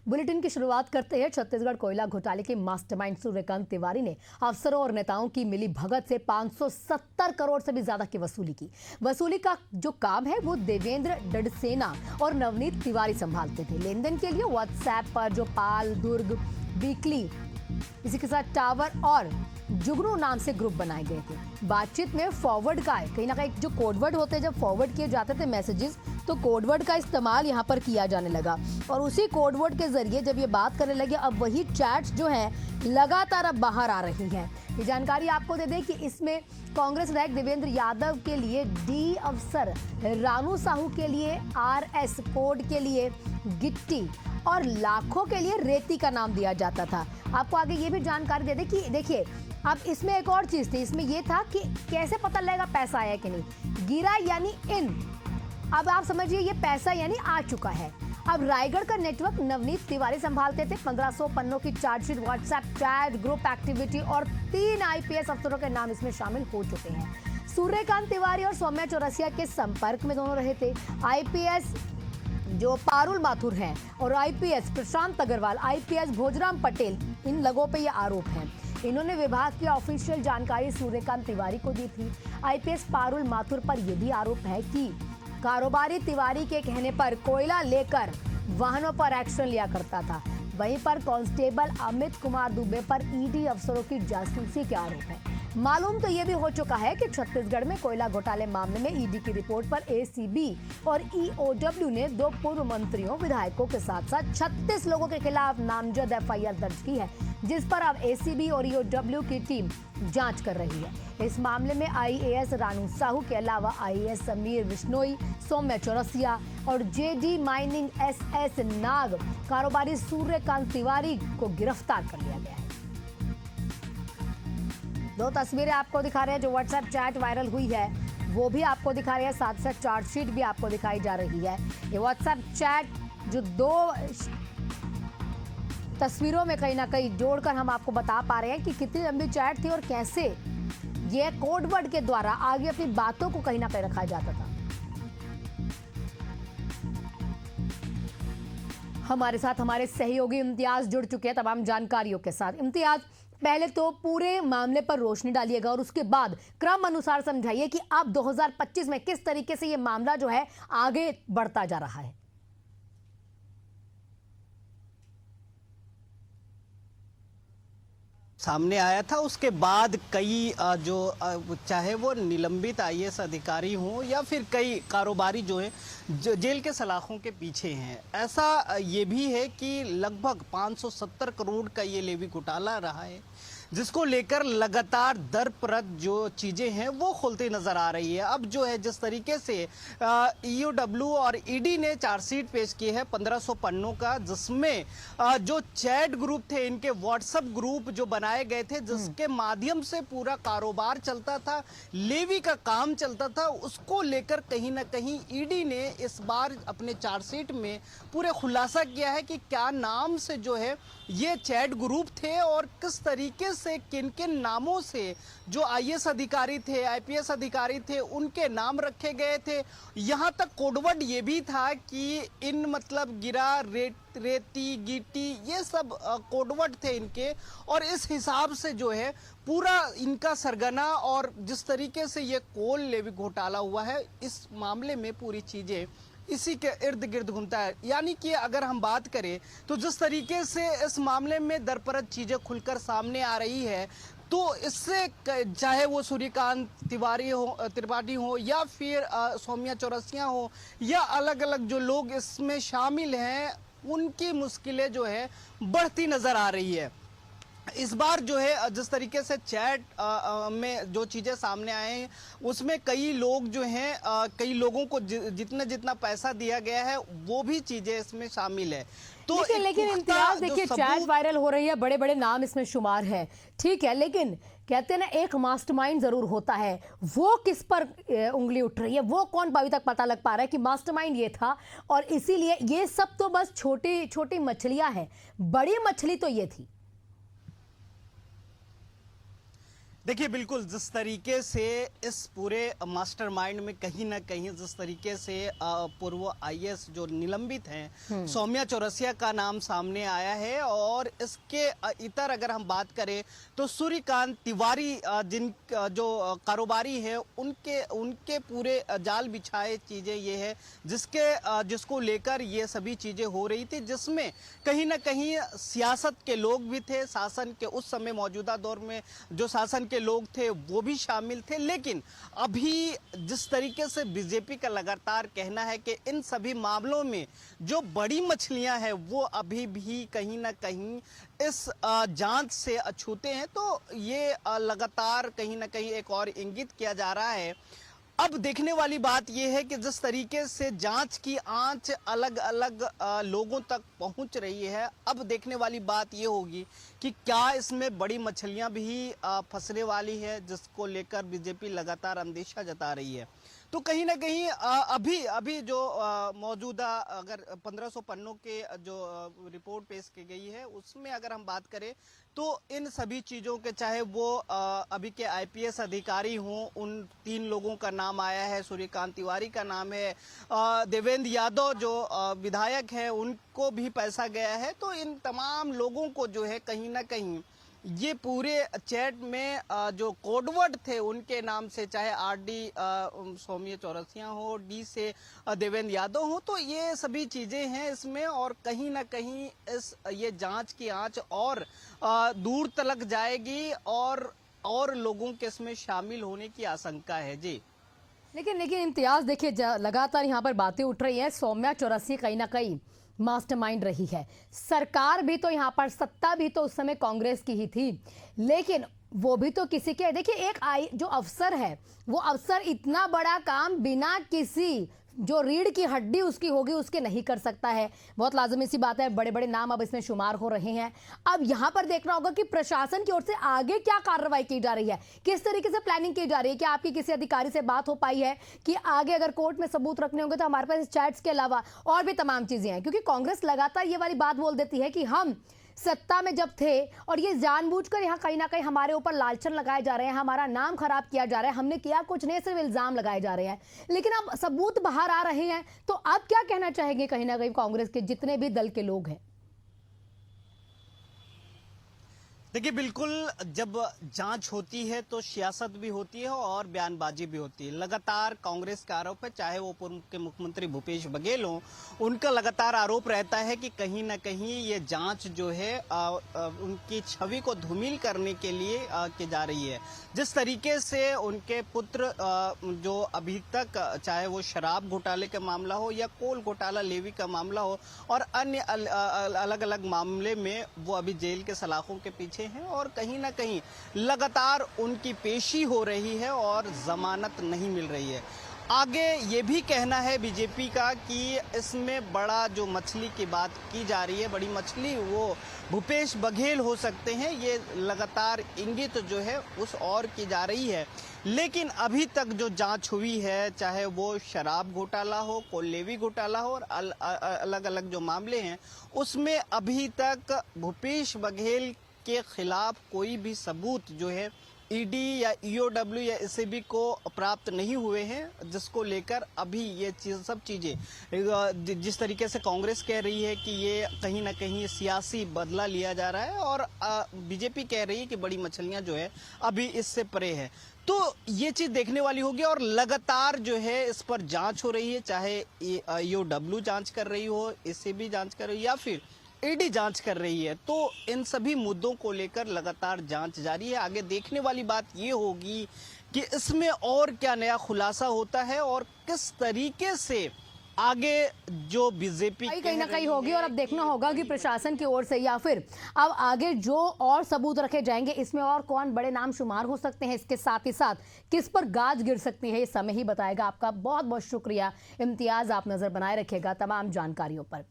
Bulletin की शुरुआत करते हैं। छत्तीसगढ़ कोयला घोटाले के मास्टरमाइंड सूर्यकांत तिवारी ने अफसरों और नेताओं की मिली भगत से 570 करोड़ से भी ज्यादा की वसूली की। वसूली का जो काम है वो देवेंद्र डडसेना और नवनीत तिवारी संभालते थे। लेन देन के लिए व्हाट्सएप पर जो पाल, दुर्ग, वीकली, इसी के साथ टावर और जुगनू नाम से ग्रुप बनाए गए थे। बातचीत में फॉरवर्ड का कहीं ना कहीं जो कोडवर्ड होते हैं, जब फॉरवर्ड किए जाते थे मैसेजेस, तो कोडवर्ड का इस्तेमाल यहाँ पर किया जाने लगा और उसी कोडवर्ड के जरिए जब ये बात करने लगे, अब वही चैट्स जो है लगातार अब बाहर आ रही हैं। ये जानकारी आपको दे दें कि इसमें कांग्रेस विधायक देवेंद्र यादव के लिए डी अफसर, रानू साहू के लिए RS, कोड के लिए गिट्टी और लाखों के लिए रेती का नाम दिया जाता था। आपको आगे ये भी जानकारी दे दें कि देखिए, अब इसमें एक और चीज थी। इसमें यह था कि कैसे पता लगेगा पैसा आया कि नहीं। गिरा यानी इन, अब आप समझिए ये पैसा यानी आ चुका है। अब रायगढ़ का नेटवर्क नवनीत तिवारी संभालते थे। 1500 पन्नों की chargesheet, WhatsApp chat, group activity और 3 IPS अफसरों के नाम इसमें शामिल हो चुके हैं। सूर्यकांत तिवारी और सौम्या चौरसिया के संपर्क में दोनों रहे थे। IPS जो पारुल माथुर हैं और IPS प्रशांत अग्रवाल, IPS भोजराम पटेल, इन लोगों पे ये आरोप है। इन्होंने विभाग की ऑफिशियल जानकारी सूर्यकांत तिवारी को दी थी। IPS पारुल माथुर पर यह भी आरोप है कि कारोबारी तिवारी के कहने पर कोयला लेकर वाहनों पर एक्शन लिया करता था। वहीं पर कांस्टेबल अमित कुमार दुबे पर ED अफसरों की जासूसी के आरोप है। मालूम तो ये भी हो चुका है कि छत्तीसगढ़ में कोयला घोटाले मामले में ED की रिपोर्ट पर ACB और EOW ने 2 पूर्व मंत्रियों, विधायकों के साथ साथ 36 लोगों के खिलाफ नामजद FIR दर्ज की है, जिस पर अब ACB और EOW की टीम जांच कर रही है। इस मामले में IAS रानू साहू के अलावा IAS समीर विश्नोई, सौम्या चौरसिया और JD माइनिंग SS नाग कारोबारी सूर्यकांत तिवारी को गिरफ्तार कर लिया गया है। 2 तस्वीरें आपको दिखा रहे हैं। जो व्हाट्सएप चैट वायरल हुई है वो भी आपको दिखा रहे हैं, साथ साथ चार्जशीट भी आपको दिखाई जा रही है। ये व्हाट्सएप चैट जो 2 तस्वीरों में कहीं ना कहीं जोड़कर हम आपको बता पा रहे हैं कि कितनी लंबी चैट थी और कैसे ये कोडवर्ड के द्वारा आगे अपनी बातों को कहीं ना कहीं रखा जाता था। हमारे साथ हमारे सहयोगी इम्तियाज जुड़ चुके हैं तमाम जानकारियों के साथ। इम्तियाज, पहले तो पूरे मामले पर रोशनी डालिएगा और उसके बाद क्रम अनुसार समझाइए कि अब 2025 में किस तरीके से ये मामला जो है आगे बढ़ता जा रहा है। सामने आया था, उसके बाद कई जो चाहे वो निलंबित IAS अधिकारी हों या फिर कई कारोबारी जो हैं जो जेल के सलाखों के पीछे हैं। ऐसा ये भी है कि लगभग 570 करोड़ का ये लेवी घोटाला रहा है, जिसको लेकर लगातार दर परत जो चीज़ें हैं वो खुलती नज़र आ रही है। अब जो है जिस तरीके से EOW और ED ने चार्जशीट पेश की है 1500 पन्नों का, जिसमें जो चैट ग्रुप थे, इनके व्हाट्सएप ग्रुप जो बनाए गए थे, जिसके माध्यम से पूरा कारोबार चलता था, लेवी का काम चलता था, उसको लेकर कहीं ना कहीं ED ने इस बार अपने चार्जशीट में पूरे खुलासा किया है कि क्या नाम से जो है ये चैट ग्रुप थे और किस तरीके से किन किन नामों से जो IAS अधिकारी थे, IPS अधिकारी थे, उनके नाम रखे गए थे। यहाँ तक कोडवर्ड ये भी था कि इन मतलब गिरा, रेती, गिट्टी, ये सब कोडवर्ड थे इनके, और इस हिसाब से जो है पूरा इनका सरगना और जिस तरीके से ये कोल लेवी घोटाला हुआ है, इस मामले में पूरी चीज़ें इसी के इर्द गिर्द घूमता है। यानी कि अगर हम बात करें तो जिस तरीके से इस मामले में दरपरत चीज़ें खुलकर सामने आ रही है, तो इससे चाहे वो सूर्यकांत त्रिपाठी हो या फिर सौम्या चौरसिया हो या अलग अलग जो लोग इसमें शामिल हैं, उनकी मुश्किलें जो है बढ़ती नज़र आ रही है। इस बार जो है जिस तरीके से चैट में जो चीज़ें सामने आए हैं, उसमें कई लोग जो हैं, कई लोगों को जितना जितना पैसा दिया गया है वो भी चीज़ें इसमें शामिल है। तो लेकिन इम्तियाज, देखिए चैट वायरल हो रही है, बड़े बड़े नाम इसमें शुमार है, ठीक है, लेकिन कहते हैं ना एक मास्टरमाइंड जरूर होता है। वो किस पर उंगली उठ रही है, वो कौन अभी तक पता लग पा रहा है कि मास्टरमाइंड ये था, और इसीलिए ये सब तो बस छोटी छोटी मछलियां हैं, बड़ी मछली तो ये थी। देखिए बिल्कुल जिस तरीके से इस पूरे मास्टरमाइंड में कहीं ना कहीं जिस तरीके से पूर्व आईएएस जो निलंबित हैं सौम्या चौरसिया का नाम सामने आया है और इसके इतर अगर हम बात करें तो सूर्यकांत तिवारी जिन जो कारोबारी है उनके उनके पूरे जाल बिछाए चीज़ें ये है जिसको लेकर ये सभी चीज़ें हो रही थी, जिसमें कहीं ना कहीं सियासत के लोग भी थे, शासन के उस समय मौजूदा दौर में जो शासन के लोग थे वो भी शामिल थे। लेकिन अभी जिस तरीके से बीजेपी का लगातार कहना है कि इन सभी मामलों में जो बड़ी मछलियां हैं वो अभी भी कहीं ना कहीं इस जांच से अछूते हैं, तो ये लगातार कहीं ना कहीं एक और इंगित किया जा रहा है। अब देखने वाली बात यह है कि जिस तरीके से जांच की आंच अलग अलग लोगों तक पहुंच रही है, अब देखने वाली बात यह होगी कि क्या इसमें बड़ी मछलियां भी फंसने वाली है, जिसको लेकर बीजेपी लगातार अंदेशा जता रही है। तो कहीं ना कहीं अभी जो मौजूदा अगर 1500 पन्नों के जो रिपोर्ट पेश की गई है उसमें अगर हम बात करें तो इन सभी चीज़ों के चाहे वो अभी के आईपीएस अधिकारी हों, उन 3 लोगों का नाम आया है, सूर्यकांत तिवारी का नाम है, देवेंद्र यादव जो विधायक है उनको भी पैसा गया है। तो इन तमाम लोगों को जो है कहीं ना कहीं ये पूरे चैट में जो कोडवर्ड थे उनके नाम से, चाहे आरडी सौम्या चौरसिया हो, डी से देवेंद्र यादव हो, तो ये सभी चीज़ें हैं इसमें और कहीं ना कहीं ये जांच की आंच और दूर तक जाएगी और लोगों के इसमें शामिल होने की आशंका है। जी लेकिन इम्तियाज देखिए, लगातार यहाँ पर बातें उठ रही हैं, सौम्या चौरसिया कहीं ना कहीं मास्टरमाइंड रही है। सरकार भी तो यहाँ पर, सत्ता भी तो उस समय कांग्रेस की ही थी, लेकिन वो भी तो किसी के, देखिए एक जो अफसर है वो अफसर इतना बड़ा काम बिना किसी जो रीढ़ की हड्डी उसकी होगी उसके नहीं कर सकता है। बहुत लाजमी सी बात है, बड़े बड़े नाम अब इसमें शुमार हो रहे हैं। अब यहाँ पर देखना होगा कि प्रशासन की ओर से आगे क्या कार्रवाई की जा रही है, किस तरीके से प्लानिंग की जा रही है। कि आपकी किसी अधिकारी से बात हो पाई है कि आगे अगर कोर्ट में सबूत रखने होंगे तो हमारे पास इस चैट्स के अलावा और भी तमाम चीजें हैं? क्योंकि कांग्रेस लगातार ये वाली बात बोल देती है कि हम सत्ता में जब थे और ये जानबूझकर यहाँ कहीं ना कहीं हमारे ऊपर लालचन लगाए जा रहे हैं, हमारा नाम खराब किया जा रहा है, हमने किया कुछ नहीं, सिर्फ इल्जाम लगाए जा रहे हैं। लेकिन अब सबूत बाहर आ रहे हैं, तो अब क्या कहना चाहेंगे कहीं ना कहीं कांग्रेस के जितने भी दल के लोग हैं? देखिए बिल्कुल, जब जांच होती है तो सियासत भी होती है और बयानबाजी भी होती है। लगातार कांग्रेस का आरोप है, चाहे वो पूर्व के मुख्यमंत्री भूपेश बघेल हों, उनका लगातार आरोप रहता है कि कहीं ना कहीं ये जांच जो है उनकी छवि को धूमिल करने के लिए की जा रही है। जिस तरीके से उनके पुत्र जो अभी तक, चाहे वो शराब घोटाले का मामला हो या कोल घोटाला लेवी का मामला हो और अन्य अलग अलग मामले में वो अभी जेल के सलाखों के पीछे हैं और कहीं ना कहीं लगातार उनकी पेशी हो रही है और जमानत नहीं मिल रही है। आगे ये भी कहना है बीजेपी का कि इसमें बड़ा जो मछली की बात की जा रही है, बड़ी मछली वो भूपेश बघेल हो सकते हैं, ये लगातार इंगित जो है उस और की जा रही है। लेकिन अभी तक जो जांच हुई है, चाहे वो शराब घोटाला हो, कोलेवी घोटाला हो और अलग अलग जो मामले हैं, उसमें अभी तक भूपेश बघेल के खिलाफ कोई भी सबूत जो है ईडी या ईओडब्ल्यू या एसीबी को प्राप्त नहीं हुए हैं, जिसको लेकर अभी ये सब चीज़ें जिस तरीके से कांग्रेस कह रही है कि ये कहीं ना कहीं सियासी बदला लिया जा रहा है और बीजेपी कह रही है कि बड़ी मछलियां जो है अभी इससे परे है। तो ये चीज़ देखने वाली होगी और लगातार जो है इस पर जांच हो रही है, चाहे ईओडब्ल्यू जांच कर रही हो, एसीबी जांच कर रही हो या फिर ईडी जांच कर रही है। तो इन सभी मुद्दों को लेकर लगातार जांच जारी है। आगे देखने वाली बात ये होगी कि इसमें और क्या नया खुलासा होता है और किस तरीके से आगे जो बीजेपी कहीं ना कहीं होगी। और अब देखना होगा कि प्रशासन की ओर से या फिर अब आगे जो और सबूत रखे जाएंगे, इसमें और कौन बड़े नाम शुमार हो सकते हैं, इसके साथ ही साथ किस पर गाज गिर सकती है, ये समय ही बताएगा। आपका बहुत बहुत शुक्रिया इम्तियाज, आप नजर बनाए रखिएगा तमाम जानकारियों पर।